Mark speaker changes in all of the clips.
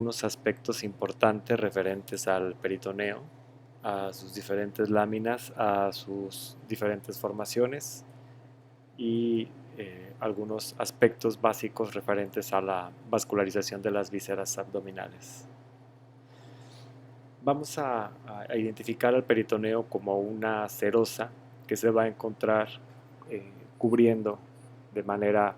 Speaker 1: Unos aspectos importantes referentes al peritoneo, a sus diferentes láminas, a sus diferentes formaciones y algunos aspectos básicos referentes a la vascularización de las vísceras abdominales. Vamos a identificar al peritoneo como una serosa que se va a encontrar cubriendo de manera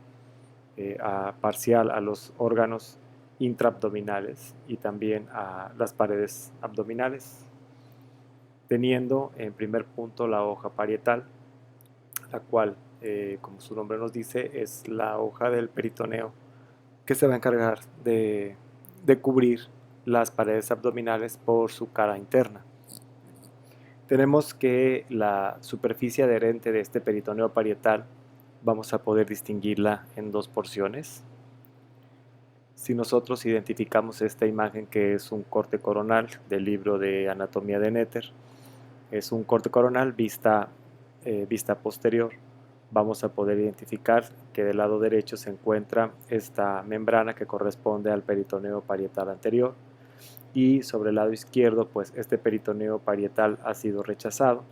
Speaker 1: parcial a los órganos intraabdominales y también a las paredes abdominales, teniendo en primer punto la hoja parietal, la cual, como su nombre nos dice, es la hoja del peritoneo que se va a encargar de cubrir las paredes abdominales por su cara interna. Tenemos que la superficie adherente de este peritoneo parietal vamos a poder distinguirla en dos porciones. Si nosotros identificamos esta imagen, que es un corte coronal del libro de anatomía de Netter, es un corte coronal vista posterior, vamos a poder identificar que del lado derecho se encuentra esta membrana que corresponde al peritoneo parietal anterior, y sobre el lado izquierdo pues este peritoneo parietal ha sido rechazado,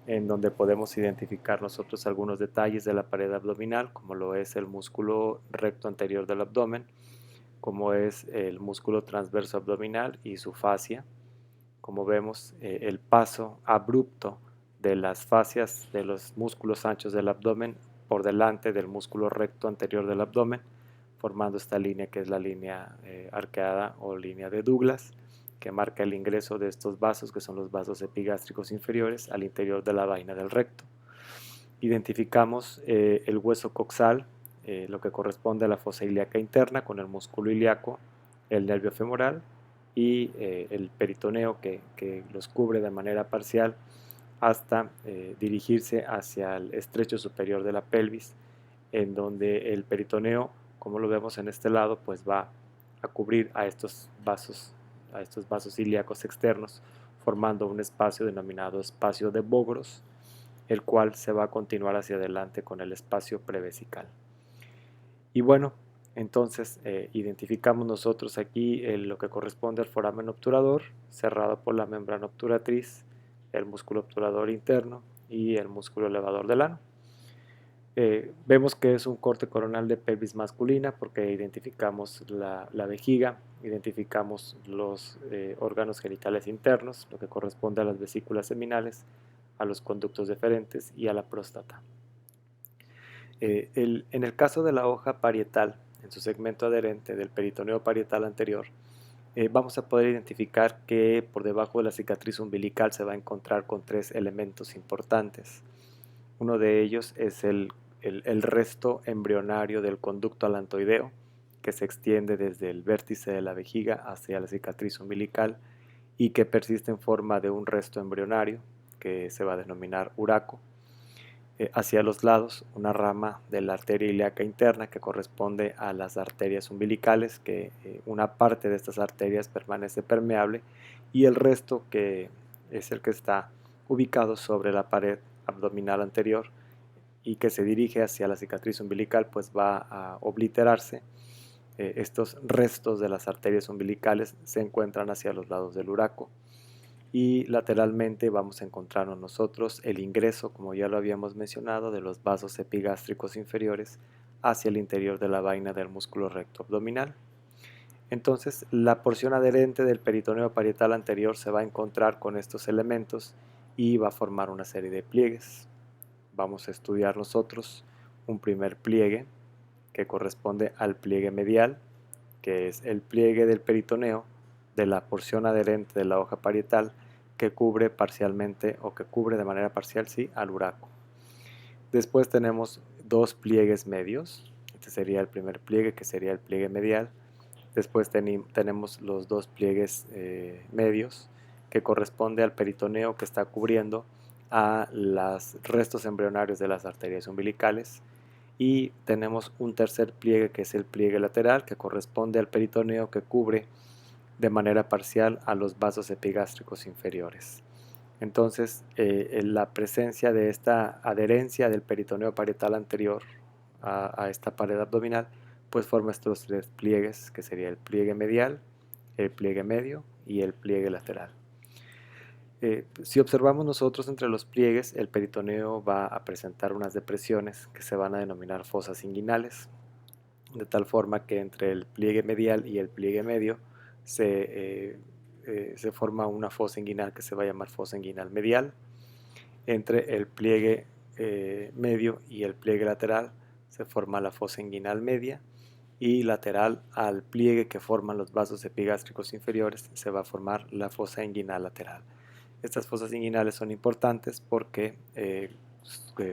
Speaker 1: en donde podemos identificar nosotros algunos detalles de la pared abdominal, como lo es el músculo recto anterior del abdomen, como es el músculo transverso abdominal y su fascia. Como vemos, el paso abrupto de las fascias de los músculos anchos del abdomen por delante del músculo recto anterior del abdomen, formando esta línea que es la línea arqueada o línea de Douglas, que marca el ingreso de estos vasos, que son los vasos epigástricos inferiores, al interior de la vaina del recto. Identificamos el hueso coxal, lo que corresponde a la fosa ilíaca interna, con el músculo ilíaco, el nervio femoral y el peritoneo que los cubre de manera parcial hasta dirigirse hacia el estrecho superior de la pelvis, en donde el peritoneo, como lo vemos en este lado, pues va a cubrir a estos vasos ilíacos externos, formando un espacio denominado espacio de Bogros, el cual se va a continuar hacia adelante con el espacio prevesical. Y bueno, entonces identificamos nosotros aquí lo que corresponde al foramen obturador, cerrado por la membrana obturatriz, el músculo obturador interno y el músculo elevador del ano. Vemos que es un corte coronal de pelvis masculina porque identificamos la vejiga, identificamos los órganos genitales internos, lo que corresponde a las vesículas seminales, a los conductos deferentes y a la próstata. En el caso de la hoja parietal, en su segmento adherente del peritoneo parietal anterior, vamos a poder identificar que por debajo de la cicatriz umbilical se va a encontrar con tres elementos importantes. Uno de ellos es el resto embrionario del conducto alantoideo, que se extiende desde el vértice de la vejiga hacia la cicatriz umbilical y que persiste en forma de un resto embrionario, que se va a denominar uraco. Hacia los lados, una rama de la arteria ilíaca interna que corresponde a las arterias umbilicales, que una parte de estas arterias permanece permeable y el resto, que es el que está ubicado sobre la pared abdominal anterior y que se dirige hacia la cicatriz umbilical, pues va a obliterarse. Estos restos de las arterias umbilicales se encuentran hacia los lados del uraco, y lateralmente vamos a encontrarnos nosotros el ingreso, como ya lo habíamos mencionado, de los vasos epigástricos inferiores hacia el interior de la vaina del músculo recto abdominal. Entonces, la porción adherente del peritoneo parietal anterior se va a encontrar con estos elementos y va a formar una serie de pliegues. Vamos a estudiar nosotros un primer pliegue que corresponde al pliegue medial, que es el pliegue del peritoneo de la porción adherente de la hoja parietal que cubre parcialmente, o que cubre de manera parcial, sí, al uraco. Después tenemos dos pliegues medios. Este sería el primer pliegue, que sería el pliegue medial. Después tenemos los dos pliegues medios, que corresponde al peritoneo que está cubriendo a los restos embrionarios de las arterias umbilicales. Y tenemos un tercer pliegue, que es el pliegue lateral, que corresponde al peritoneo que cubre de manera parcial a los vasos epigástricos inferiores. Entonces, la presencia de esta adherencia del peritoneo parietal anterior a esta pared abdominal, pues forma estos tres pliegues, que sería el pliegue medial, el pliegue medio y el pliegue lateral. Si observamos nosotros entre los pliegues, el peritoneo va a presentar unas depresiones que se van a denominar fosas inguinales, de tal forma que entre el pliegue medial y el pliegue medio se forma una fosa inguinal que se va a llamar fosa inguinal medial. Entre el pliegue medio y el pliegue lateral se forma la fosa inguinal media, y lateral al pliegue que forman los vasos epigástricos inferiores se va a formar la fosa inguinal lateral. Estas fosas inguinales son importantes porque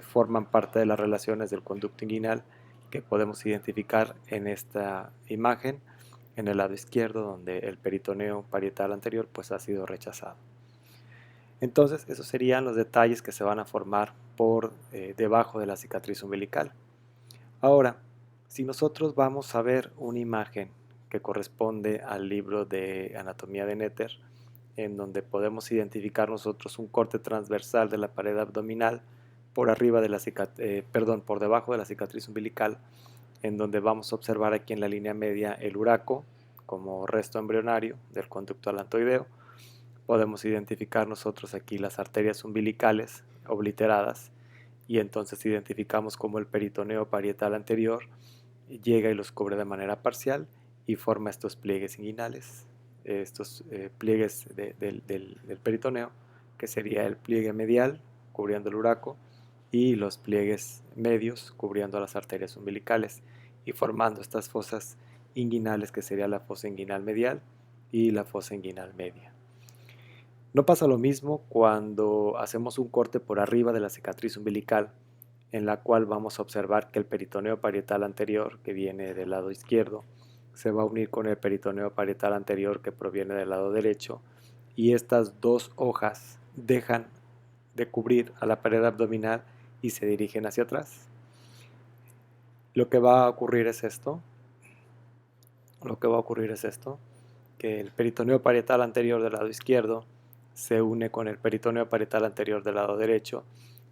Speaker 1: forman parte de las relaciones del conducto inguinal que podemos identificar en esta imagen en el lado izquierdo, donde el peritoneo parietal anterior pues ha sido rechazado. Entonces esos serían los detalles que se van a formar por debajo de la cicatriz umbilical. Ahora, si nosotros vamos a ver una imagen que corresponde al libro de anatomía de Netter, en donde podemos identificar nosotros un corte transversal de la pared abdominal por arriba de la por debajo de la cicatriz umbilical, en donde vamos a observar aquí en la línea media el uraco como resto embrionario del conducto alantoideo. Podemos identificar nosotros aquí las arterias umbilicales obliteradas, y entonces identificamos como el peritoneo parietal anterior llega y los cubre de manera parcial y forma estos pliegues inguinales, estos pliegues del peritoneo, que sería el pliegue medial cubriendo el uraco y los pliegues medios cubriendo las arterias umbilicales y formando estas fosas inguinales, que sería la fosa inguinal medial y la fosa inguinal media. No pasa lo mismo cuando hacemos un corte por arriba de la cicatriz umbilical, en la cual vamos a observar que el peritoneo parietal anterior, que viene del lado izquierdo, se va a unir con el peritoneo parietal anterior, que proviene del lado derecho, y estas dos hojas dejan de cubrir a la pared abdominal y se dirigen hacia atrás. Lo que va a ocurrir es esto, que el peritoneo parietal anterior del lado izquierdo se une con el peritoneo parietal anterior del lado derecho,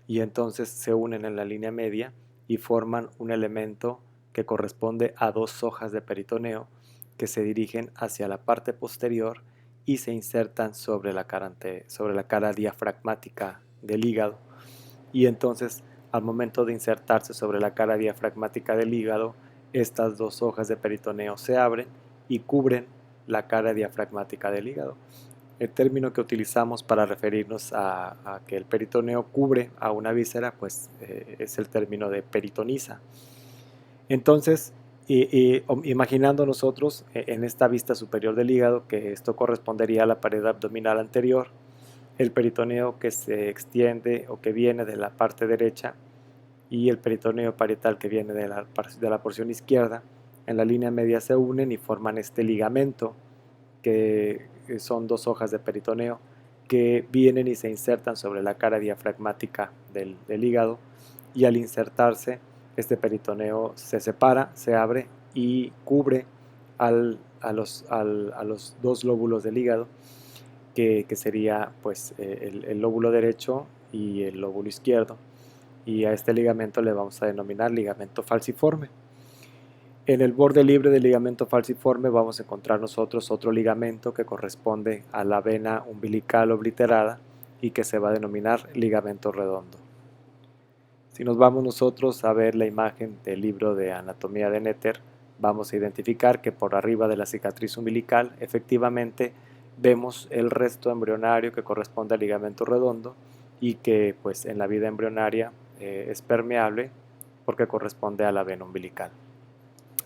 Speaker 1: y entonces se unen en la línea media y forman un elemento que corresponde a dos hojas de peritoneo que se dirigen hacia la parte posterior y se insertan sobre la cara diafragmática del hígado. Y entonces, al momento de insertarse sobre la cara diafragmática del hígado, estas dos hojas de peritoneo se abren y cubren la cara diafragmática del hígado. El término que utilizamos para referirnos a que el peritoneo cubre a una víscera, pues es el término de peritoniza. Entonces, imaginando nosotros en esta vista superior del hígado que esto correspondería a la pared abdominal anterior, el peritoneo que se extiende o que viene de la parte derecha y el peritoneo parietal que viene de la porción izquierda, en la línea media se unen y forman este ligamento, que son dos hojas de peritoneo que vienen y se insertan sobre la cara diafragmática del hígado, y al insertarse este peritoneo se separa, se abre y cubre a los dos lóbulos del hígado, que sería pues el lóbulo derecho y el lóbulo izquierdo, y a este ligamento le vamos a denominar ligamento falciforme. En el borde libre del ligamento falciforme vamos a encontrar nosotros otro ligamento que corresponde a la vena umbilical obliterada y que se va a denominar ligamento redondo. Si nos vamos nosotros a ver la imagen del libro de anatomía de Netter, vamos a identificar que por arriba de la cicatriz umbilical efectivamente vemos el resto embrionario que corresponde al ligamento redondo y que pues en la vida embrionaria es permeable porque corresponde a la vena umbilical.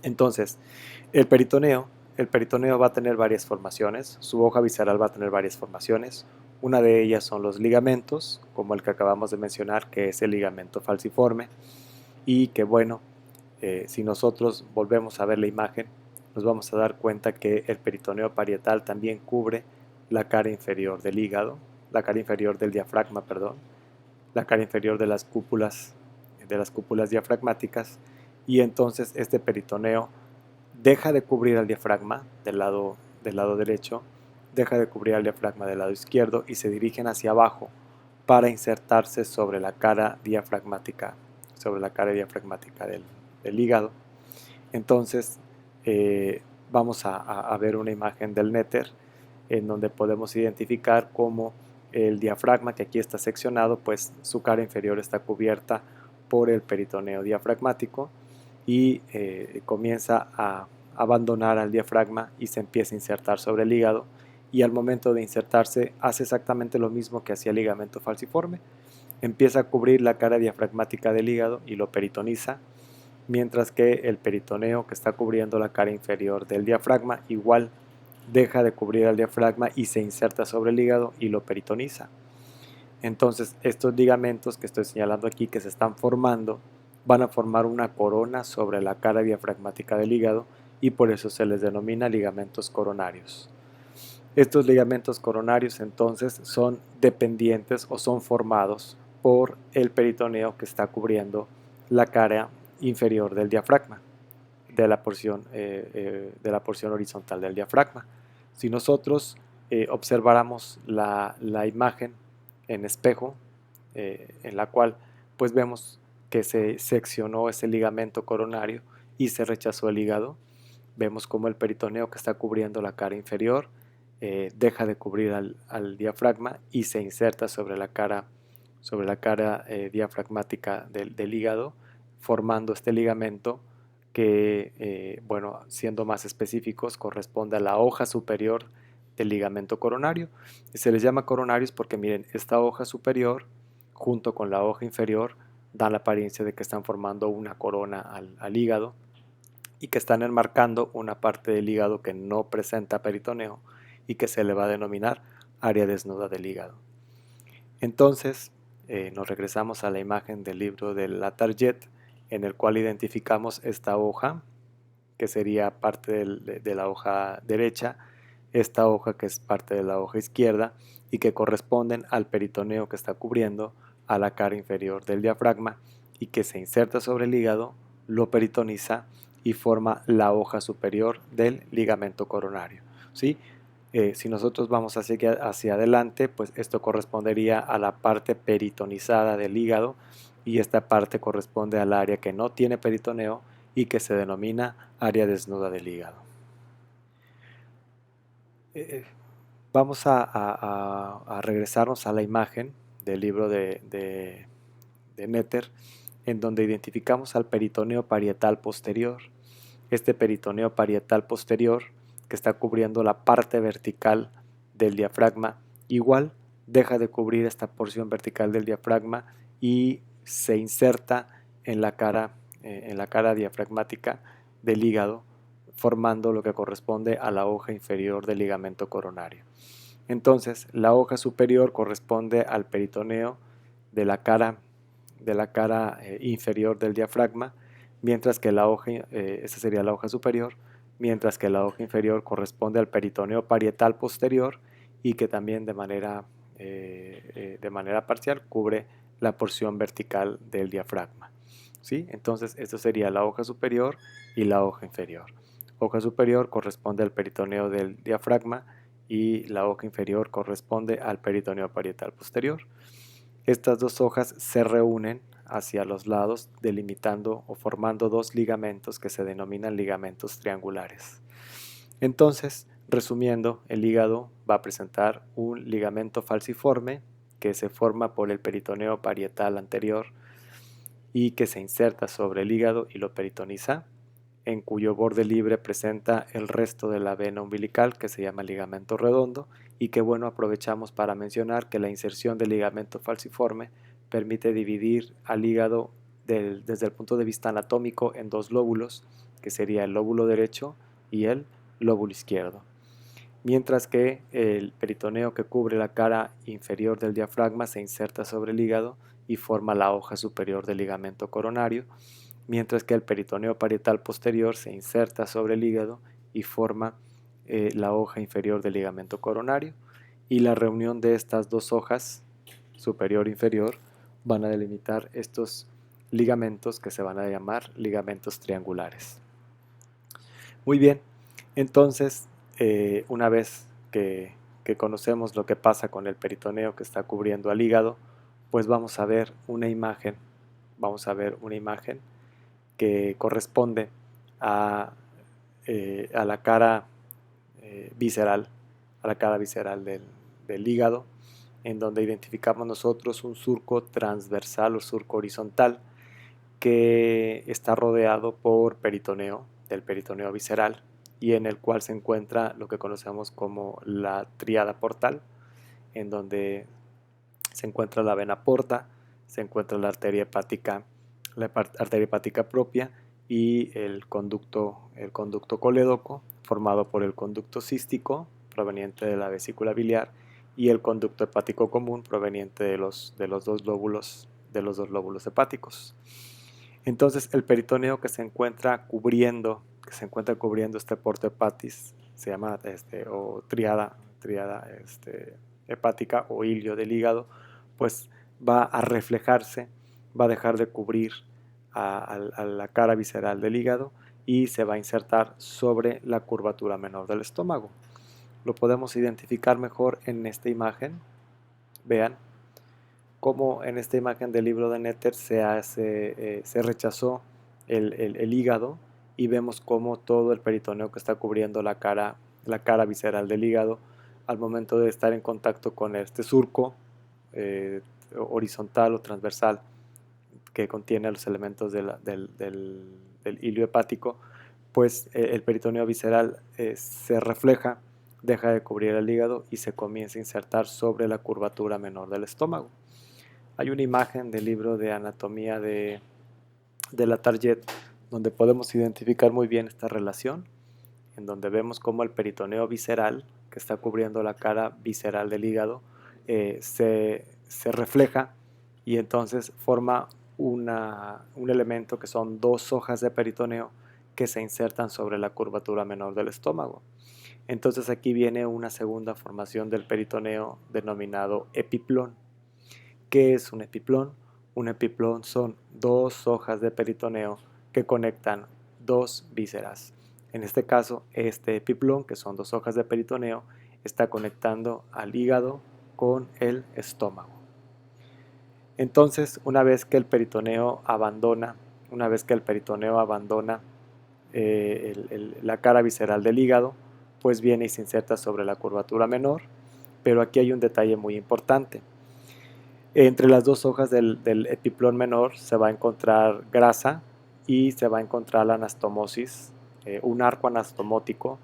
Speaker 1: Entonces, el peritoneo va a tener varias formaciones, su hoja visceral va a tener varias formaciones. Una de ellas son los ligamentos, como el que acabamos de mencionar, que es el ligamento falciforme, y que bueno, si nosotros volvemos a ver la imagen, nos vamos a dar cuenta que el peritoneo parietal también cubre la cara inferior del hígado, la cara inferior del diafragma, perdón, la cara inferior de las cúpulas diafragmáticas, y entonces este peritoneo deja de cubrir al diafragma del lado derecho, deja de cubrir al diafragma del lado izquierdo y se dirigen hacia abajo para insertarse sobre la cara diafragmática del hígado. Entonces vamos a ver una imagen del néter en donde podemos identificar cómo el diafragma, que aquí está seccionado, pues su cara inferior está cubierta por el peritoneo diafragmático y comienza a abandonar al diafragma y se empieza a insertar sobre el hígado, y al momento de insertarse hace exactamente lo mismo que hacía el ligamento falciforme, empieza a cubrir la cara diafragmática del hígado y lo peritoniza, mientras que el peritoneo que está cubriendo la cara inferior del diafragma igual deja de cubrir el diafragma y se inserta sobre el hígado y lo peritoniza. Entonces estos ligamentos que estoy señalando aquí, que se están formando, van a formar una corona sobre la cara diafragmática del hígado, y por eso se les denomina ligamentos coronarios. Estos ligamentos coronarios entonces son dependientes o son formados por el peritoneo que está cubriendo la cara inferior del diafragma, de la porción horizontal del diafragma. Si nosotros observáramos la imagen en espejo, en la cual pues vemos que se seccionó ese ligamento coronario y se rechazó el hígado, vemos como el peritoneo que está cubriendo la cara inferior deja de cubrir al diafragma y se inserta sobre la cara diafragmática del hígado, formando este ligamento que, bueno, siendo más específicos, corresponde a la hoja superior del ligamento coronario. Y se les llama coronarios porque, miren, esta hoja superior junto con la hoja inferior dan la apariencia de que están formando una corona al hígado, y que están enmarcando una parte del hígado que no presenta peritoneo y que se le va a denominar área desnuda del hígado. Entonces, nos regresamos a la imagen del libro de la Target, en el cual identificamos esta hoja, que sería parte de la hoja derecha, esta hoja que es parte de la hoja izquierda, y que corresponden al peritoneo que está cubriendo a la cara inferior del diafragma y que se inserta sobre el hígado, lo peritoniza y forma la hoja superior del ligamento coronario, ¿sí? Si nosotros vamos hacia adelante, pues esto correspondería a la parte peritonizada del hígado, y esta parte corresponde al área que no tiene peritoneo y que se denomina área desnuda del hígado. Vamos a regresarnos a la imagen del libro de Netter, en donde identificamos al peritoneo parietal posterior. Este peritoneo parietal posterior, que está cubriendo la parte vertical del diafragma, igual deja de cubrir esta porción vertical del diafragma y se inserta en la cara diafragmática del hígado, formando lo que corresponde a la hoja inferior del ligamento coronario. Entonces, la hoja superior corresponde al peritoneo de la cara inferior del diafragma, mientras que esa sería la hoja superior, mientras que la hoja inferior corresponde al peritoneo parietal posterior, y que también de manera parcial cubre la porción vertical del diafragma, ¿sí? Entonces, esto sería la hoja superior y la hoja inferior. Hoja superior corresponde al peritoneo del diafragma y la hoja inferior corresponde al peritoneo parietal posterior. Estas dos hojas se reúnen hacia los lados, delimitando o formando dos ligamentos que se denominan ligamentos triangulares. Entonces, resumiendo, el hígado va a presentar un ligamento falciforme que se forma por el peritoneo parietal anterior y que se inserta sobre el hígado y lo peritoniza, en cuyo borde libre presenta el resto de la vena umbilical, que se llama ligamento redondo, y que, bueno, aprovechamos para mencionar que la inserción del ligamento falciforme permite dividir al hígado desde el punto de vista anatómico en dos lóbulos, que sería el lóbulo derecho y el lóbulo izquierdo, mientras que el peritoneo que cubre la cara inferior del diafragma se inserta sobre el hígado y forma la hoja superior del ligamento coronario, mientras que el peritoneo parietal posterior se inserta sobre el hígado y forma la hoja inferior del ligamento coronario, y la reunión de estas dos hojas, superior e inferior, van a delimitar estos ligamentos que se van a llamar ligamentos triangulares. Muy bien, entonces una vez que conocemos lo que pasa con el peritoneo que está cubriendo al hígado, pues vamos a ver una imagen que corresponde a a la cara visceral, del hígado, en donde identificamos nosotros un surco transversal o surco horizontal que está rodeado por peritoneo, del peritoneo visceral, y en el cual se encuentra lo que conocemos como la tríada portal, en donde se encuentra la vena porta, se encuentra la arteria hepática propia y el conducto colédoco, formado por el conducto cístico, proveniente de la vesícula biliar, y el conducto hepático común, proveniente de los dos lóbulos hepáticos. Entonces, el peritoneo que se encuentra cubriendo este porto hepatis, se llama o tríada hepática o hilio del hígado, pues va a reflejarse, va a dejar de cubrir a la cara visceral del hígado y se va a insertar sobre la curvatura menor del estómago. Lo podemos identificar mejor en esta imagen. Vean cómo en esta imagen del libro de Netter se rechazó el hígado, y vemos cómo todo el peritoneo que está cubriendo la cara visceral del hígado, al momento de estar en contacto con este surco horizontal o transversal que contiene los elementos del hilio hepático, pues el peritoneo visceral se refleja, deja de cubrir el hígado y se comienza a insertar sobre la curvatura menor del estómago. Hay una imagen del libro de anatomía de la Target donde podemos identificar muy bien esta relación, en donde vemos cómo el peritoneo visceral, que está cubriendo la cara visceral del hígado, se refleja y entonces forma un elemento que son dos hojas de peritoneo que se insertan sobre la curvatura menor del estómago. Entonces aquí viene una segunda formación del peritoneo denominado epiplón. ¿Qué es un epiplón? Un epiplón son dos hojas de peritoneo que conectan dos vísceras. En este caso, este epiplón, que son dos hojas de peritoneo, está conectando al hígado con el estómago. Entonces, una vez que el peritoneo abandona la cara visceral del hígado, pues viene y se inserta sobre la curvatura menor, pero aquí hay un detalle muy importante. Entre las dos hojas del epiplón menor se va a encontrar grasa y se va a encontrar la anastomosis, un arco anastomótico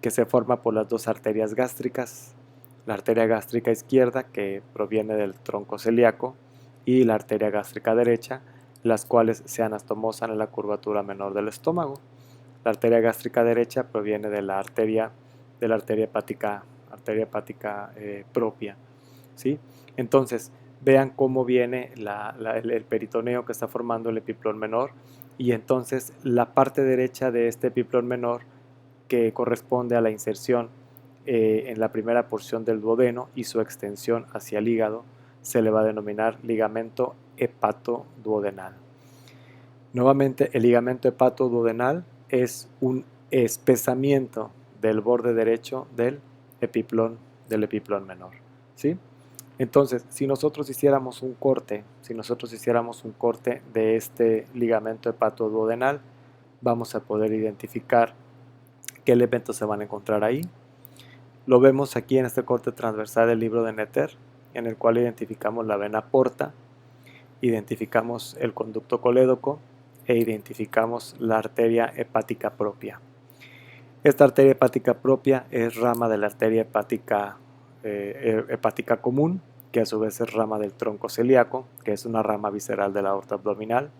Speaker 1: que se forma por las dos arterias gástricas, la arteria gástrica izquierda, que proviene del tronco celíaco, y la arteria gástrica derecha, las cuales se anastomosan en la curvatura menor del estómago. La arteria gástrica derecha proviene de la arteria hepática propia, ¿sí? Entonces, vean cómo viene el peritoneo que está formando el epiplón menor, y entonces la parte derecha de este epiplón menor, que corresponde a la inserción en la primera porción del duodeno y su extensión hacia el hígado, se le va a denominar ligamento hepatoduodenal. Nuevamente, el ligamento hepatoduodenal es un espesamiento del borde derecho del epiplón menor, ¿sí? Entonces, si nosotros hiciéramos un corte de este ligamento hepatoduodenal, vamos a poder identificar qué elementos se van a encontrar ahí. Lo vemos aquí en este corte transversal del libro de Netter, en el cual identificamos la vena porta, identificamos el conducto colédoco e identificamos la arteria hepática propia. Esta arteria hepática propia es rama de la arteria hepática común, que a su vez es rama del tronco celíaco, que es una rama visceral de la aorta abdominal.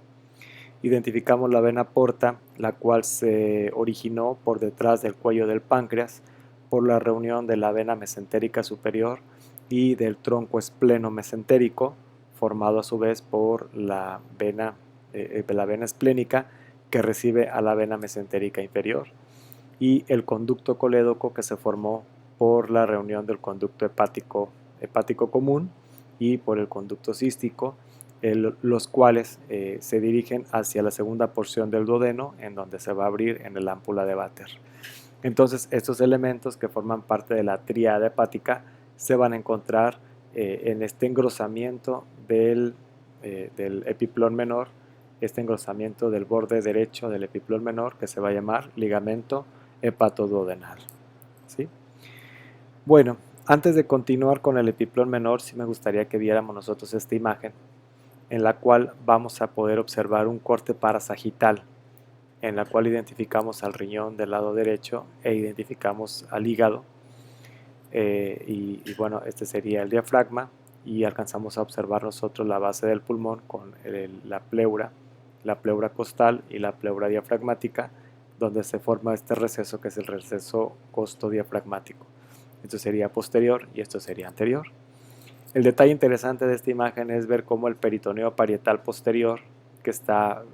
Speaker 1: Identificamos la vena porta, la cual se originó por detrás del cuello del páncreas por la reunión de la vena mesentérica superior y del tronco espleno-mesentérico, formado a su vez por la vena esplénica, que recibe a la vena mesentérica inferior, y el conducto colédoco, que se formó por la reunión del conducto hepático común y por el conducto cístico, los cuales se dirigen hacia la segunda porción del duodeno, en donde se va a abrir en el ámpula de Vater. Entonces, estos elementos que forman parte de la tríada hepática se van a encontrar en este engrosamiento del epiplón menor, este engrosamiento del borde derecho del epiplón menor, que se va a llamar ligamento hepatoduodenal. ¿Sí? Bueno, antes de continuar con el epiplón menor, sí me gustaría que viéramos nosotros esta imagen, en la cual vamos a poder observar un corte parasagital, en la cual identificamos al riñón del lado derecho e identificamos al hígado. Y bueno, este sería el diafragma, y alcanzamos a observar nosotros la base del pulmón con la pleura costal y la pleura diafragmática, donde se forma este receso que es el receso costodiafragmático. Esto sería posterior y esto sería anterior. El detalle interesante de esta imagen es ver cómo el peritoneo parietal posterior, que está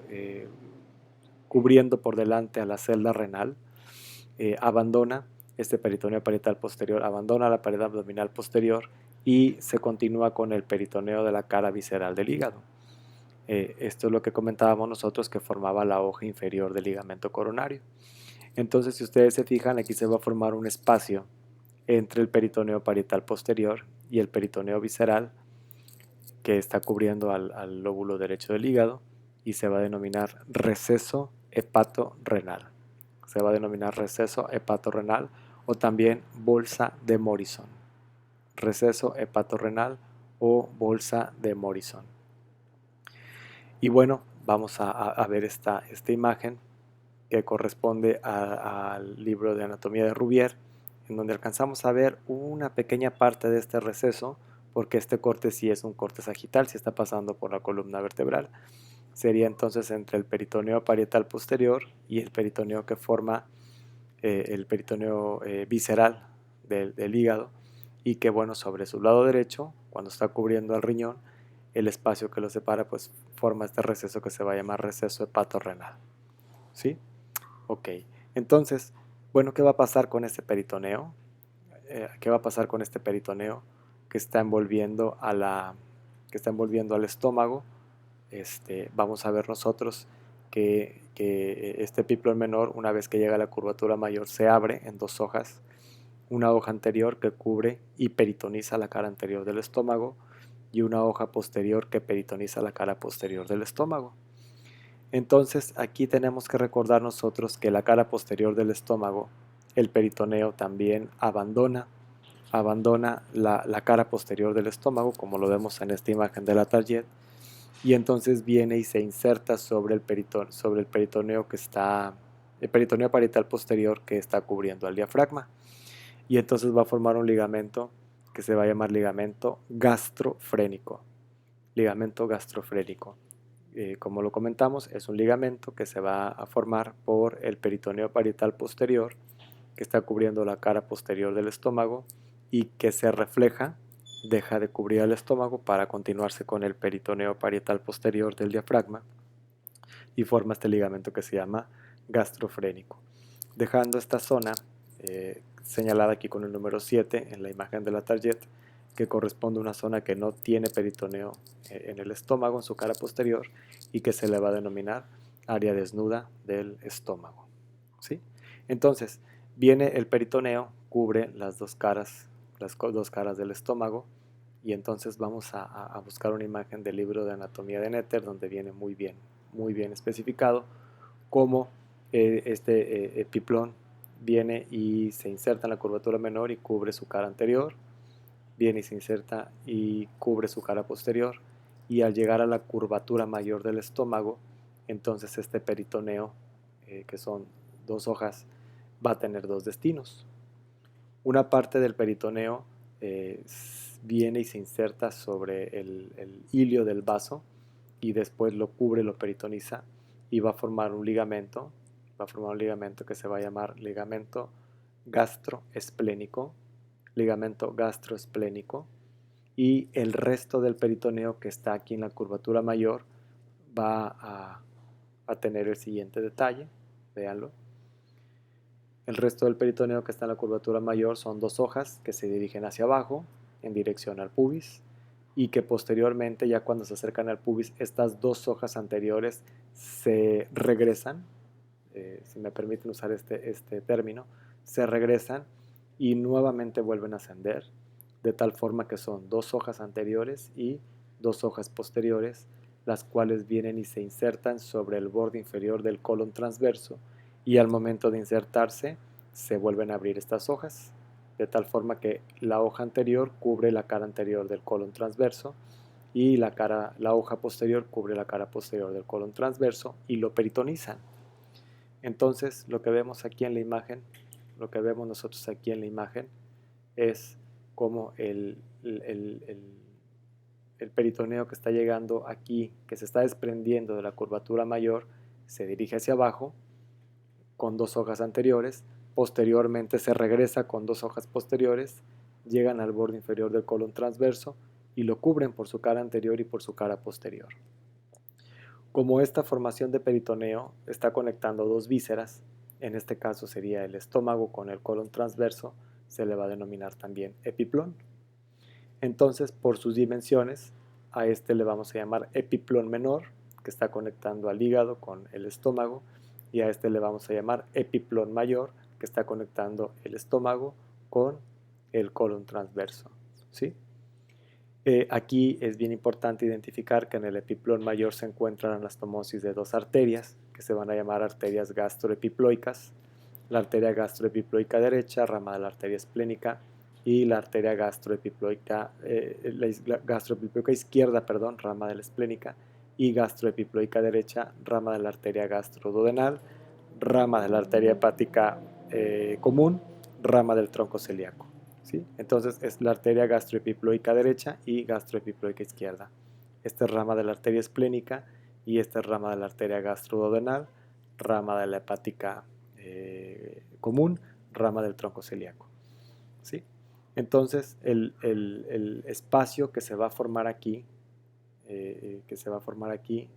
Speaker 1: cubriendo por delante a la celda renal, abandona este peritoneo parietal posterior, abandona la pared abdominal posterior y se continúa con el peritoneo de la cara visceral del hígado. Esto es lo que comentábamos nosotros, que formaba la hoja inferior del ligamento coronario. Entonces, si ustedes se fijan, aquí se va a formar un espacio entre el peritoneo parietal posterior y el peritoneo visceral, que está cubriendo al lóbulo derecho del hígado, y se va a denominar receso hepatorrenal. Se va a denominar receso hepatorrenal o también bolsa de Morrison. Receso hepatorrenal o bolsa de Morrison. Y bueno, vamos a ver esta imagen que corresponde al libro de anatomía de Rubier, en donde alcanzamos a ver una pequeña parte de este receso, porque este corte sí es un corte sagital, sí está pasando por la columna vertebral. Sería entonces entre el peritoneo parietal posterior y el peritoneo que forma el peritoneo visceral del hígado, y que bueno, sobre su lado derecho, cuando está cubriendo al riñón, el espacio que lo separa pues forma este receso que se va a llamar receso hepatorrenal. ¿Sí? Ok, entonces, bueno, ¿qué va a pasar con este peritoneo? ¿Qué va a pasar con este peritoneo que está envolviendo que está envolviendo al estómago? Vamos a ver nosotros que este epiplón menor, una vez que llega a la curvatura mayor, se abre en dos hojas. Una hoja anterior que cubre y peritoniza la cara anterior del estómago, y una hoja posterior que peritoniza la cara posterior del estómago. Entonces aquí tenemos que recordar nosotros que la cara posterior del estómago, el peritoneo también abandona la cara posterior del estómago, como lo vemos en esta imagen de la Target, y entonces viene y se inserta sobre el peritoneo que está, el peritoneo parietal posterior, que está cubriendo al diafragma, y entonces va a formar un ligamento que se va a llamar ligamento gastrofrénico. Ligamento gastrofrénico. Como lo comentamos, es un ligamento que se va a formar por el peritoneo parietal posterior, que está cubriendo la cara posterior del estómago, y que se refleja, deja de cubrir el estómago para continuarse con el peritoneo parietal posterior del diafragma, y forma este ligamento que se llama gastrofrénico, dejando esta zona señalada aquí con el número 7 en la imagen de la Target, que corresponde a una zona que no tiene peritoneo en el estómago, en su cara posterior, y que se le va a denominar área desnuda del estómago. ¿Sí? Entonces, viene el peritoneo, cubre las dos caras del estómago, y entonces vamos a buscar una imagen del libro de anatomía de Netter, donde viene muy bien especificado cómo este epiplón viene y se inserta en la curvatura menor y cubre su cara anterior, viene y se inserta y cubre su cara posterior, y al llegar a la curvatura mayor del estómago, entonces este peritoneo, que son dos hojas, va a tener dos destinos. Una parte del peritoneo viene y se inserta sobre el hilio del vaso, y después lo cubre, lo peritoniza, y va a formar un ligamento, que se va a llamar ligamento gastroesplénico, y el resto del peritoneo que está aquí en la curvatura mayor va a tener el siguiente detalle, véanlo. El resto del peritoneo que está en la curvatura mayor son dos hojas que se dirigen hacia abajo en dirección al pubis, y que posteriormente, ya cuando se acercan al pubis, estas dos hojas anteriores se regresan, si me permiten usar este término, se regresan y nuevamente vuelven a ascender, de tal forma que son dos hojas anteriores y dos hojas posteriores las cuales vienen y se insertan sobre el borde inferior del colon transverso, y al momento de insertarse se vuelven a abrir estas hojas, de tal forma que la hoja anterior cubre la cara anterior del colon transverso y la hoja posterior cubre la cara posterior del colon transverso y lo peritonizan. Entonces, lo que vemos aquí en la imagen, lo que vemos nosotros aquí en la imagen es como el peritoneo que está llegando aquí, que se está desprendiendo de la curvatura mayor, se dirige hacia abajo con dos hojas anteriores, posteriormente se regresa con dos hojas posteriores, llegan al borde inferior del colon transverso y lo cubren por su cara anterior y por su cara posterior. Como esta formación de peritoneo está conectando dos vísceras, en este caso sería el estómago con el colon transverso, se le va a denominar también epiplón. Entonces, por sus dimensiones, a este le vamos a llamar epiplón menor, que está conectando al hígado con el estómago, y a este le vamos a llamar epiplón mayor, que está conectando el estómago con el colon transverso, ¿sí? Aquí es bien importante identificar que en el epiplón mayor se encuentra la anastomosis de dos arterias, que se van a llamar arterias gastroepiploicas, la arteria gastroepiploica derecha, rama de la arteria esplénica, y la arteria gastroepiploica, izquierda, rama de la esplénica, y gastroepiploica derecha, rama de la arteria gastroduodenal, rama de la arteria hepática común, rama del tronco celíaco. ¿Sí? Entonces es la arteria gastroepiploica derecha y gastroepiploica izquierda. Esta es rama de la arteria esplénica y esta es rama de la arteria gastroduodenal, rama de la hepática común, rama del tronco celíaco. ¿Sí? Entonces el espacio que se va a formar aquí,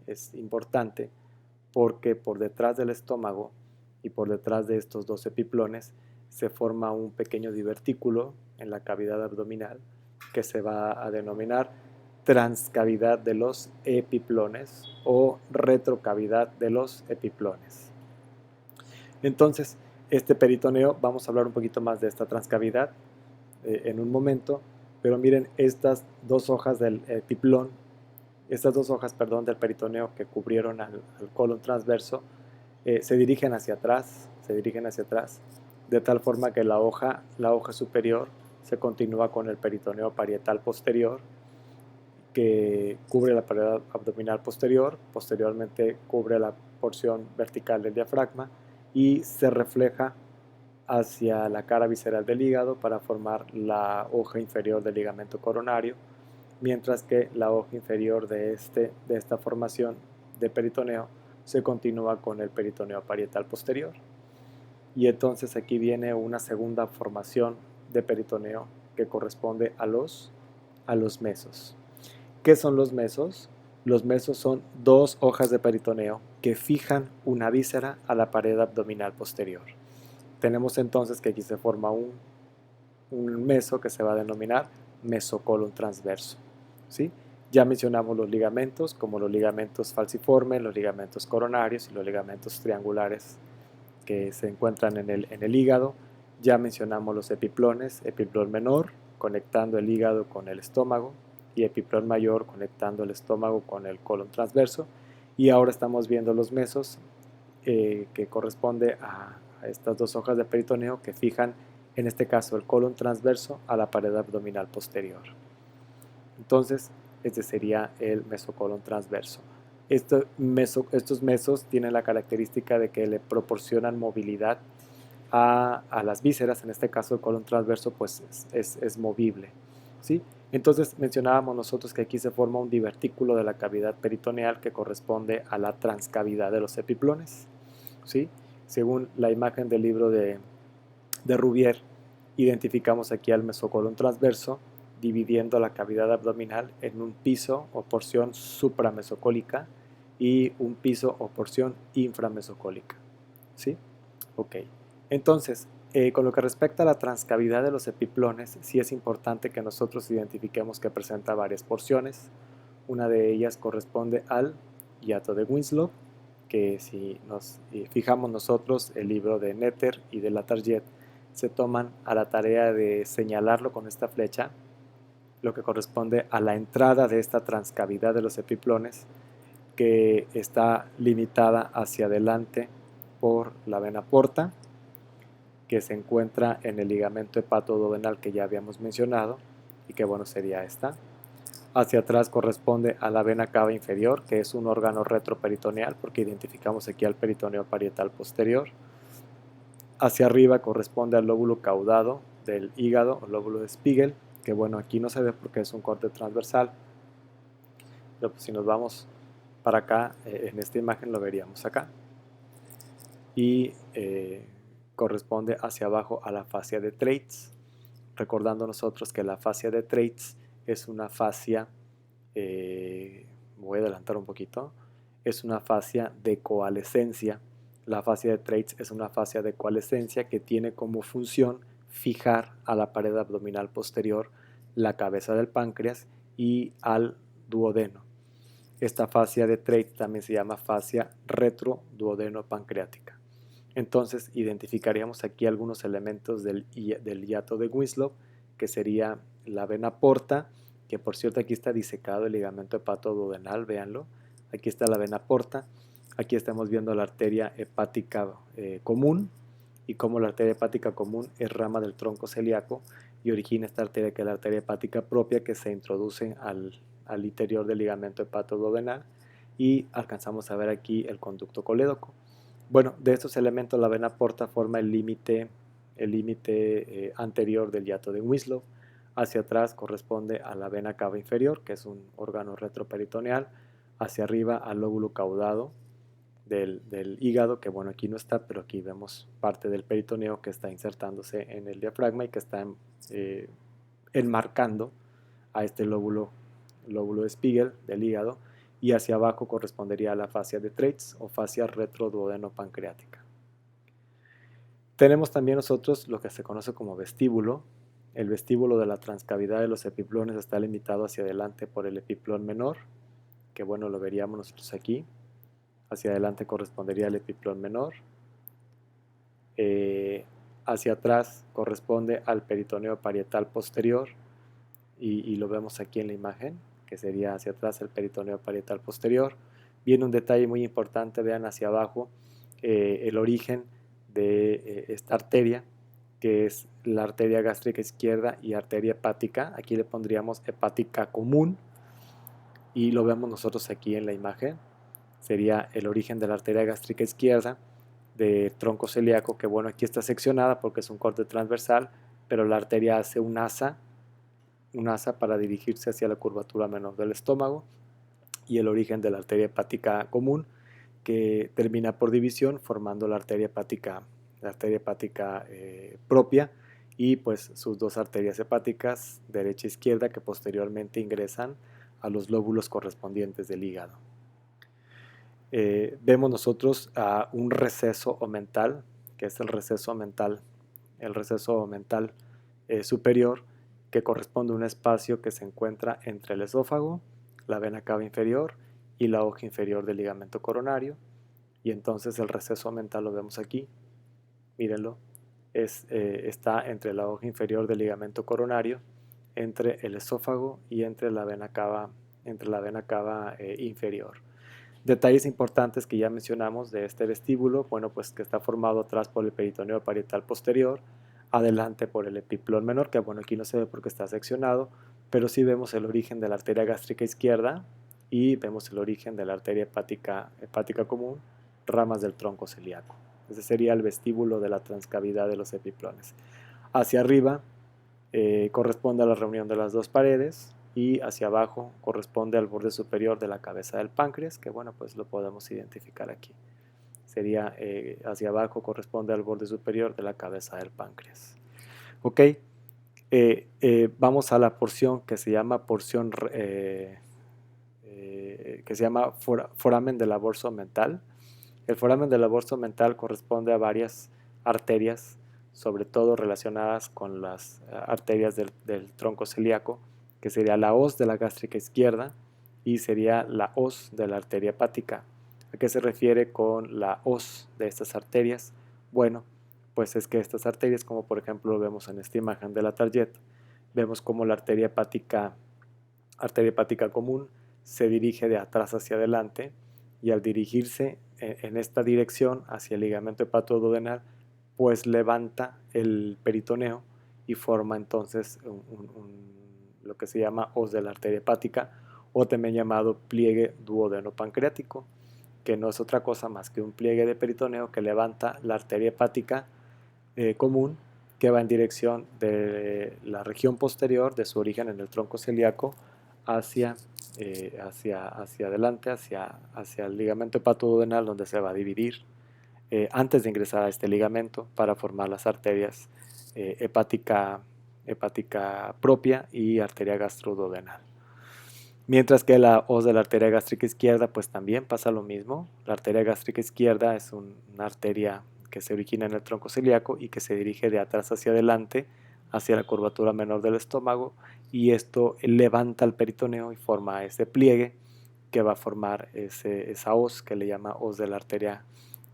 Speaker 1: es importante porque por detrás del estómago y por detrás de estos dos epiplones se forma un pequeño divertículo en la cavidad abdominal que se va a denominar transcavidad de los epiplones o retrocavidad de los epiplones. Entonces, este peritoneo, vamos a hablar un poquito más de esta transcavidad en un momento, pero miren estas dos hojas del epiplón, estas dos hojas, del peritoneo que cubrieron al colon transverso, se dirigen hacia atrás, de tal forma que la hoja superior se continúa con el peritoneo parietal posterior, que cubre la pared abdominal posterior, posteriormente cubre la porción vertical del diafragma y se refleja hacia la cara visceral del hígado para formar la hoja inferior del ligamento coronario, mientras que la hoja inferior de esta formación de peritoneo se continúa con el peritoneo parietal posterior. Y entonces aquí viene una segunda formación de peritoneo que corresponde a los mesos. ¿Qué son los mesos? Los mesos son dos hojas de peritoneo que fijan una víscera a la pared abdominal posterior. Tenemos entonces que aquí se forma un meso que se va a denominar mesocolon transverso, ¿sí? Ya mencionamos los ligamentos, como los ligamentos falciformes, los ligamentos coronarios y los ligamentos triangulares que se encuentran en el hígado. Ya mencionamos los epiplones, epiplón menor conectando el hígado con el estómago y epiplón mayor conectando el estómago con el colon transverso. Y ahora estamos viendo los mesos que corresponde a estas dos hojas de peritoneo que fijan, en este caso, el colon transverso a la pared abdominal posterior. Entonces, este sería el mesocolon transverso. Estos mesos tienen la característica de que le proporcionan movilidad a las vísceras, en este caso el colon transverso pues es movible, ¿sí? Entonces mencionábamos nosotros que aquí se forma un divertículo de la cavidad peritoneal que corresponde a la transcavidad de los epiplones, ¿sí? Según la imagen del libro de Rouvier, identificamos aquí al mesocolon transverso dividiendo la cavidad abdominal en un piso o porción supramesocólica y un piso o porción inframesocólica, ¿sí? Ok. Entonces, con lo que respecta a la transcavidad de los epiplones, sí es importante que nosotros identifiquemos que presenta varias porciones. Una de ellas corresponde al hiato de Winslow, que si nos fijamos nosotros, el libro de Netter y de Latarjet se toman a la tarea de señalarlo con esta flecha, lo que corresponde a la entrada de esta transcavidad de los epiplones, que está limitada hacia adelante por la vena porta, que se encuentra en el ligamento hepatoduodenal que ya habíamos mencionado, y que bueno, sería esta. Hacia atrás corresponde a la vena cava inferior, que es un órgano retroperitoneal, porque identificamos aquí al peritoneo parietal posterior. Hacia arriba corresponde al lóbulo caudado del hígado, o lóbulo de Spiegel, que bueno, aquí no se ve porque es un corte transversal, pero pues si nos vamos para acá, en esta imagen lo veríamos acá. Y corresponde hacia abajo a la fascia de Treitz, recordando nosotros que la fascia de Treitz es una fascia, voy a adelantar un poquito, es una fascia de coalescencia. La fascia de Treitz es una fascia de coalescencia que tiene como función fijar a la pared abdominal posterior la cabeza del páncreas y al duodeno. Esta fascia de Treitz también se llama fascia retroduodeno-pancreática. Entonces identificaríamos aquí algunos elementos del hiato de Winslow, que sería la vena porta, que por cierto aquí está disecado el ligamento hepatoduodenal, véanlo. Aquí está la vena porta, aquí estamos viendo la arteria hepática común, y cómo la arteria hepática común es rama del tronco celíaco y origina esta arteria, que es la arteria hepática propia, que se introduce al interior del ligamento hepatoduodenal, y alcanzamos a ver aquí el conducto colédoco. Bueno, de estos elementos la vena porta forma el límite anterior del hiato de Winslow. Hacia atrás corresponde a la vena cava inferior, que es un órgano retroperitoneal. Hacia arriba al lóbulo caudado del hígado, que bueno, aquí no está, pero aquí vemos parte del peritoneo que está insertándose en el diafragma y que está enmarcando a este lóbulo de Spiegel del hígado, y hacia abajo correspondería a la fascia de Treitz o fascia retroduodeno-pancreática. Tenemos también nosotros lo que se conoce como vestíbulo. El vestíbulo de la transcavidad de los epiplones está limitado hacia adelante por el epiplón menor, que bueno, lo veríamos nosotros aquí. Hacia adelante correspondería al epiplón menor. Hacia atrás corresponde al peritoneo parietal posterior, y lo vemos aquí en la imagen, que sería hacia atrás el peritoneo parietal posterior. Viene un detalle muy importante, vean hacia abajo el origen de esta arteria, que es la arteria gástrica izquierda y arteria hepática. Aquí le pondríamos hepática común, y lo vemos nosotros aquí en la imagen. Sería el origen de la arteria gástrica izquierda de tronco celíaco, que bueno, aquí está seccionada porque es un corte transversal, pero la arteria hace un asa para dirigirse hacia la curvatura menor del estómago, y el origen de la arteria hepática común, que termina por división formando la arteria hepática propia, y pues sus dos arterias hepáticas, derecha e izquierda, que posteriormente ingresan a los lóbulos correspondientes del hígado. Vemos nosotros a un receso omental, que es el receso mental superior, que corresponde a un espacio que se encuentra entre el esófago, la vena cava inferior y la hoja inferior del ligamento coronario. Y entonces el receso omental lo vemos aquí, mírenlo, está entre la hoja inferior del ligamento coronario, entre el esófago y entre la vena cava inferior. Detalles importantes que ya mencionamos de este vestíbulo, bueno, pues que está formado atrás por el peritoneo parietal posterior, adelante por el epiplón menor, que bueno, aquí no se ve porque está seccionado, pero sí vemos el origen de la arteria gástrica izquierda y vemos el origen de la arteria hepática común, ramas del tronco celíaco. Ese sería el vestíbulo de la transcavidad de los epiplones. Hacia arriba corresponde a la reunión de las dos paredes, y hacia abajo corresponde al borde superior de la cabeza del páncreas, que bueno, pues lo podemos identificar aquí. Sería hacia abajo corresponde al borde superior de la cabeza del páncreas. Ok, vamos a la porción que se llama foramen del aborso mental. El foramen del aborso mental corresponde a varias arterias, sobre todo relacionadas con las arterias del tronco celíaco, que sería la hoz de la gástrica izquierda y sería la hoz de la arteria hepática. ¿A qué se refiere con la hoz de estas arterias? Bueno, pues es que estas arterias, como por ejemplo lo vemos en esta imagen de la tarjeta, vemos como la arteria hepática común se dirige de atrás hacia adelante, y al dirigirse en esta dirección hacia el ligamento hepatoduodenal, pues levanta el peritoneo y forma entonces lo que se llama hoz de la arteria hepática, o también llamado pliegue duodeno-pancreático, que no es otra cosa más que un pliegue de peritoneo que levanta la arteria hepática común, que va en dirección de la región posterior de su origen en el tronco celíaco hacia adelante, hacia el ligamento hepatoduodenal, donde se va a dividir antes de ingresar a este ligamento para formar las arterias hepática propia y arteria gastroduodenal. Mientras que la hoz de la arteria gástrica izquierda, pues también pasa lo mismo. La arteria gástrica izquierda es una arteria que se origina en el tronco celíaco y que se dirige de atrás hacia adelante, hacia la curvatura menor del estómago, y esto levanta el peritoneo y forma ese pliegue que va a formar esa hoz que le llama hoz de la arteria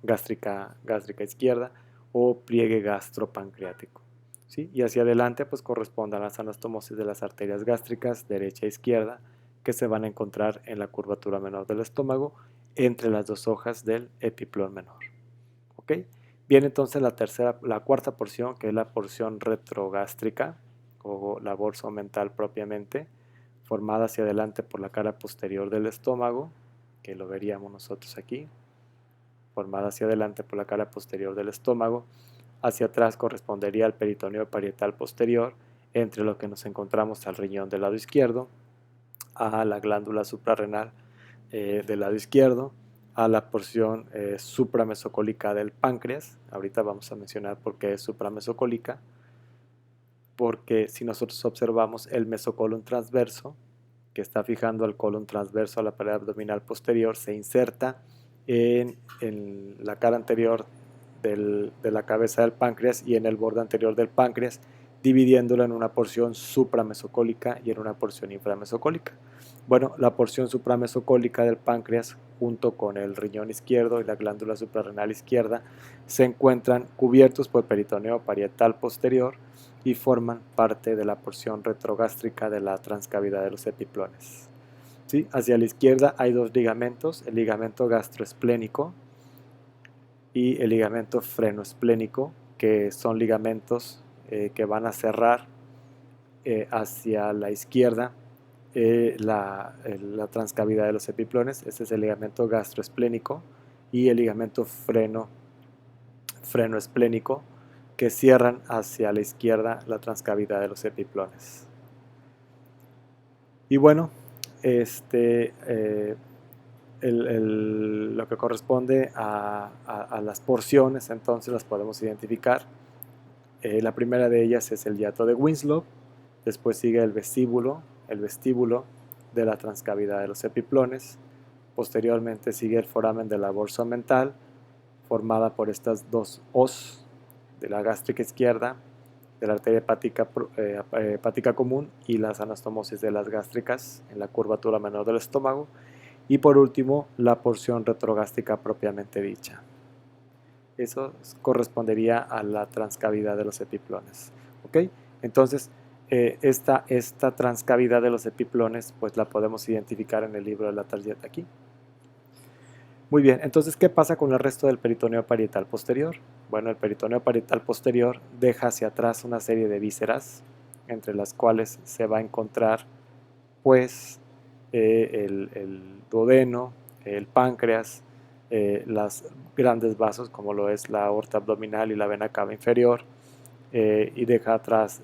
Speaker 1: gástrica izquierda o pliegue gastropancreático. ¿Sí? Y hacia adelante pues correspondan las anastomosis de las arterias gástricas derecha e izquierda, que se van a encontrar en la curvatura menor del estómago entre las dos hojas del epiplón menor. ¿Ok? Viene entonces la cuarta porción, que es la porción retrogástrica o la bolsa omental propiamente, formada hacia adelante por la cara posterior del estómago, que lo veríamos nosotros aquí, formada hacia adelante por la cara posterior del estómago. Hacia atrás correspondería al peritoneo parietal posterior, entre lo que nos encontramos al riñón del lado izquierdo, a la glándula suprarrenal del lado izquierdo, a la porción supramesocólica del páncreas. Ahorita vamos a mencionar por qué es supramesocólica, porque si nosotros observamos el mesocolon transverso, que está fijando al colon transverso a la pared abdominal posterior, se inserta en la cara anterior de la cabeza del páncreas y en el borde anterior del páncreas, dividiéndolo en una porción supramesocólica y en una porción inframesocólica. Bueno, la porción supramesocólica del páncreas, junto con el riñón izquierdo y la glándula suprarrenal izquierda, se encuentran cubiertos por peritoneo parietal posterior y forman parte de la porción retrogástrica de la transcavidad de los epiplones. ¿Sí? Hacia la izquierda hay dos ligamentos, el ligamento gastroesplénico y el ligamento frenoesplénico, que son ligamentos que van a cerrar hacia la izquierda la transcavidad de los epiplones. Este es el ligamento gastroesplénico y el ligamento frenoesplénico, que cierran hacia la izquierda la transcavidad de los epiplones. Y bueno, lo que corresponde a las porciones, entonces las podemos identificar. La primera de ellas es el hiato de Winslow, después sigue el vestíbulo de la transcavidad de los epiplones, posteriormente sigue el foramen de la bolsa omental, formada por estas dos hoz, de la gástrica izquierda, de la arteria hepática común y las anastomosis de las gástricas en la curvatura menor del estómago, y por último la porción retrogástrica propiamente dicha. Eso correspondería a la transcavidad de los epiplones. ¿Ok? Entonces, esta transcavidad de los epiplones pues la podemos identificar en el libro de la tarjeta aquí. Muy bien, entonces, ¿qué pasa con el resto del peritoneo parietal posterior? Bueno, el peritoneo parietal posterior deja hacia atrás una serie de vísceras, entre las cuales se va a encontrar pues el duodeno, el páncreas, los grandes vasos como lo es la aorta abdominal y la vena cava inferior, y deja atrás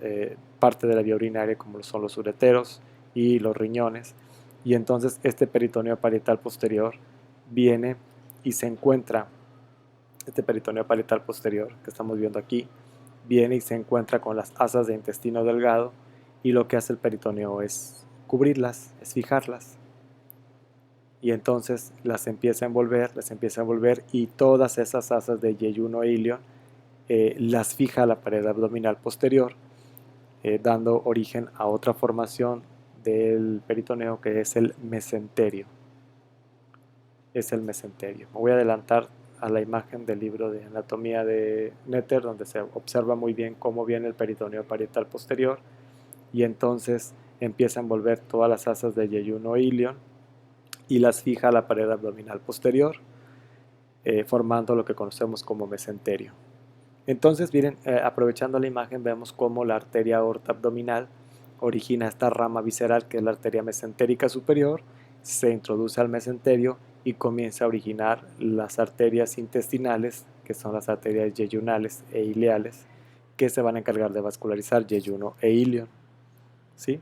Speaker 1: parte de la vía urinaria como son los ureteros y los riñones. Y entonces este peritoneo parietal posterior viene y se encuentra, este peritoneo parietal posterior que estamos viendo aquí, viene y se encuentra con las asas de intestino delgado, y lo que hace el peritoneo es cubrirlas, es fijarlas. Y entonces las empieza a envolver, y todas esas asas de yeyuno e ilion las fija a la pared abdominal posterior, dando origen a otra formación del peritoneo, que es el mesenterio. Me voy a adelantar a la imagen del libro de anatomía de Netter, donde se observa muy bien cómo viene el peritoneo parietal posterior, y entonces empieza a envolver todas las asas de yeyuno e ilion, y las fija a la pared abdominal posterior, formando lo que conocemos como mesenterio. Entonces, miren, aprovechando la imagen, vemos cómo la arteria aorta abdominal origina esta rama visceral que es la arteria mesentérica superior, se introduce al mesenterio y comienza a originar las arterias intestinales, que son las arterias yeyunales e ileales, que se van a encargar de vascularizar yeyuno e ilion. ¿Sí?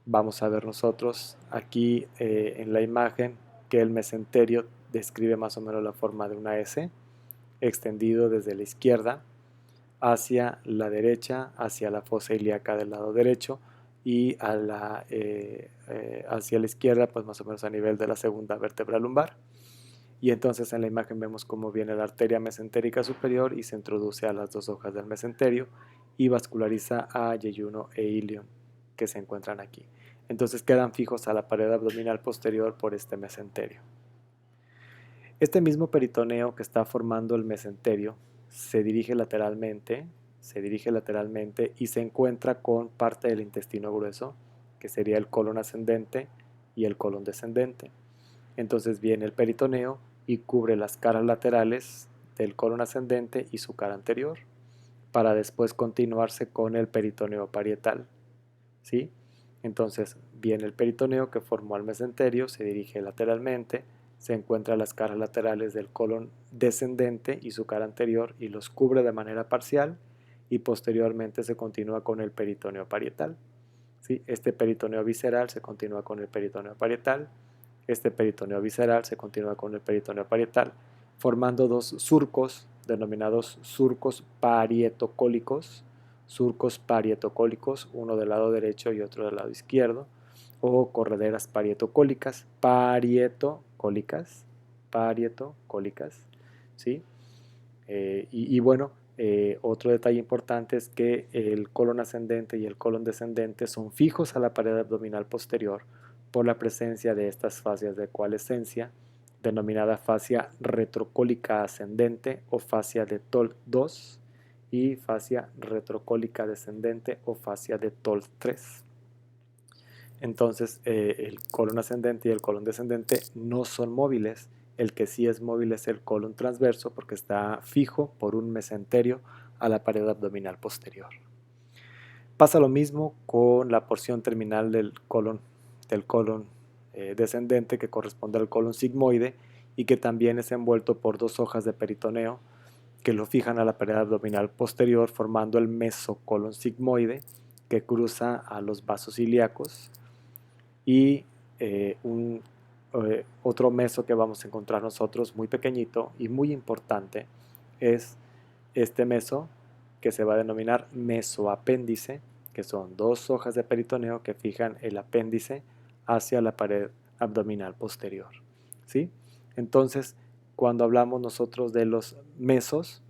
Speaker 1: Vamos a ver nosotros aquí en la imagen que el mesenterio describe más o menos la forma de una S, extendido desde la izquierda hacia la derecha, hacia la fosa ilíaca del lado derecho y hacia la izquierda, pues más o menos a nivel de la segunda vértebra lumbar. Y entonces en la imagen vemos cómo viene la arteria mesentérica superior y se introduce a las dos hojas del mesenterio y vasculariza a yeyuno e ilion que se encuentran aquí. Entonces quedan fijos a la pared abdominal posterior por este mesenterio. Este mismo peritoneo que está formando el mesenterio se dirige lateralmente y se encuentra con parte del intestino grueso, que sería el colon ascendente y el colon descendente. Entonces viene el peritoneo y cubre las caras laterales del colon ascendente y su cara anterior, para después continuarse con el peritoneo parietal. ¿Sí? Entonces viene el peritoneo que formó el mesenterio, se dirige lateralmente, se encuentra las caras laterales del colon descendente y su cara anterior y los cubre de manera parcial y posteriormente se continúa con el peritoneo parietal. ¿Sí? Este peritoneo visceral se continúa con el peritoneo parietal, este peritoneo visceral se continúa con el peritoneo parietal, formando dos surcos denominados surcos parietocólicos, uno del lado derecho y otro del lado izquierdo, o correderas parietocólicas, ¿sí? Y bueno, otro detalle importante es que el colon ascendente y el colon descendente son fijos a la pared abdominal posterior por la presencia de estas fascias de coalescencia, denominada fascia retrocólica ascendente o fascia de TOL2 y fascia retrocólica descendente o fascia de TOL3. Entonces, el colon ascendente y el colon descendente no son móviles. El que sí es móvil es el colon transverso porque está fijo por un mesenterio a la pared abdominal posterior. Pasa lo mismo con la porción terminal del colon descendente que corresponde al colon sigmoide y que también es envuelto por dos hojas de peritoneo que lo fijan a la pared abdominal posterior formando el mesocolon sigmoide que cruza a los vasos ilíacos y otro meso que vamos a encontrar nosotros muy pequeñito y muy importante es este meso que se va a denominar mesoapéndice, que son dos hojas de peritoneo que fijan el apéndice hacia la pared abdominal posterior. ¿Sí? Entonces, cuando hablamos nosotros de los mesos,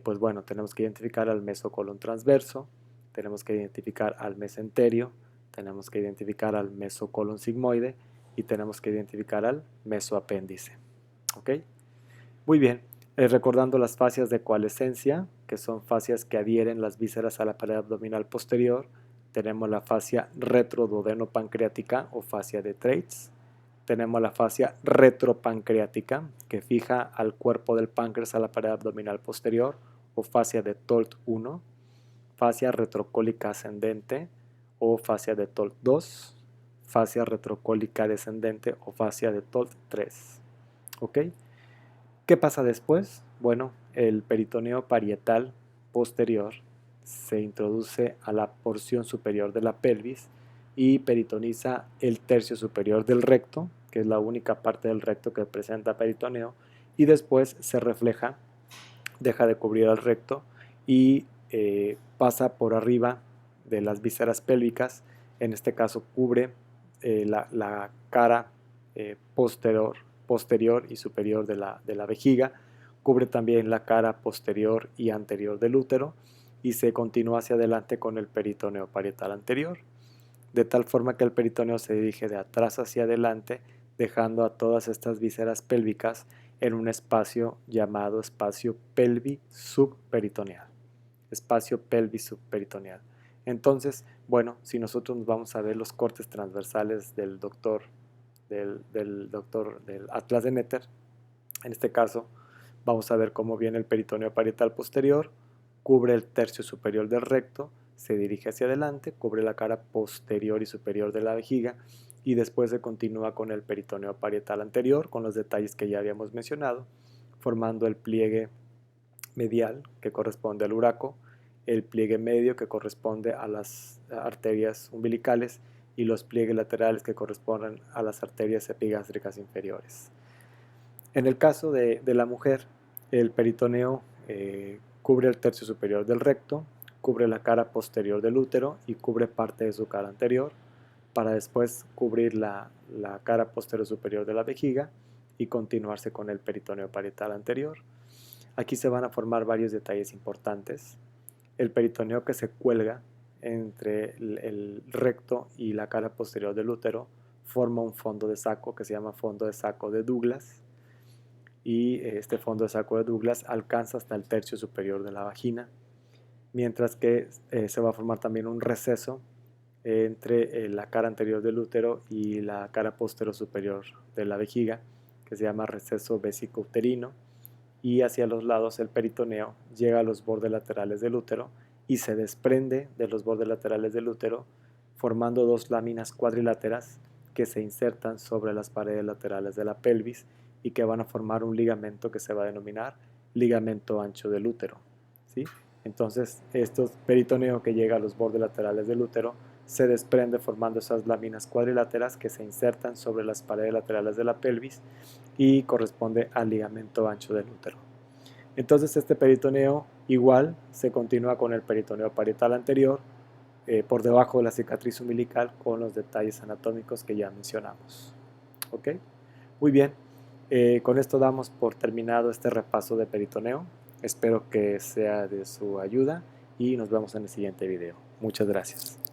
Speaker 1: pues bueno, tenemos que identificar al mesocolon transverso, tenemos que identificar al mesenterio, tenemos que identificar al mesocolon sigmoide y tenemos que identificar al mesoapéndice. ¿Ok? Muy bien. Recordando las fascias de coalescencia, que son fascias que adhieren las vísceras a la pared abdominal posterior, tenemos la fascia retroduodeno-pancreática o fascia de Treitz. Tenemos la fascia retropancreática, que fija al cuerpo del páncreas a la pared abdominal posterior, o fascia de TOLT1, fascia retrocólica ascendente, o fascia de TOLT2, fascia retrocólica descendente, o fascia de TOLT3. ¿Ok? ¿Qué pasa después? Bueno, el peritoneo parietal posterior se introduce a la porción superior de la pelvis y peritoniza el tercio superior del recto, que es la única parte del recto que presenta peritoneo, y después se refleja, deja de cubrir al recto y pasa por arriba de las vísceras pélvicas, en este caso cubre la cara posterior y superior de la vejiga, cubre también la cara posterior y anterior del útero y se continúa hacia adelante con el peritoneo parietal anterior, de tal forma que el peritoneo se dirige de atrás hacia adelante, dejando a todas estas vísceras pélvicas en un espacio llamado espacio pelvis-subperitoneal. Espacio pelvis-subperitoneal. Entonces, bueno, si nosotros nos vamos a ver los cortes transversales del doctor del doctor del Atlas de Netter. En este caso vamos a ver cómo viene el peritoneo parietal posterior, cubre el tercio superior del recto, se dirige hacia adelante, cubre la cara posterior y superior de la vejiga y después se continúa con el peritoneo parietal anterior con los detalles que ya habíamos mencionado, formando el pliegue medial que corresponde al uraco, el pliegue medio que corresponde a las arterias umbilicales y los pliegues laterales que corresponden a las arterias epigástricas inferiores. En el caso de la mujer, el peritoneo cubre el tercio superior del recto, cubre la cara posterior del útero y cubre parte de su cara anterior, para después cubrir la cara posterior superior de la vejiga y continuarse con el peritoneo parietal anterior. Aquí se van a formar varios detalles importantes. El peritoneo que se cuelga entre el recto y la cara posterior del útero forma un fondo de saco que se llama fondo de saco de Douglas, y este fondo de saco de Douglas alcanza hasta el tercio superior de la vagina, mientras que se va a formar también un receso entre la cara anterior del útero y la cara posterior superior de la vejiga, que se llama receso vesicouterino, y hacia los lados el peritoneo llega a los bordes laterales del útero y se desprende de los bordes laterales del útero, formando dos láminas cuadriláteras que se insertan sobre las paredes laterales de la pelvis y que van a formar un ligamento que se va a denominar ligamento ancho del útero, ¿sí? Entonces, este peritoneo que llega a los bordes laterales del útero se desprende formando esas láminas cuadriláteras que se insertan sobre las paredes laterales de la pelvis y corresponde al ligamento ancho del útero. Entonces, este peritoneo igual se continúa con el peritoneo parietal anterior por debajo de la cicatriz umbilical con los detalles anatómicos que ya mencionamos. ¿Ok? Muy bien. Con esto damos por terminado este repaso de peritoneo. Espero que sea de su ayuda y nos vemos en el siguiente video. Muchas gracias.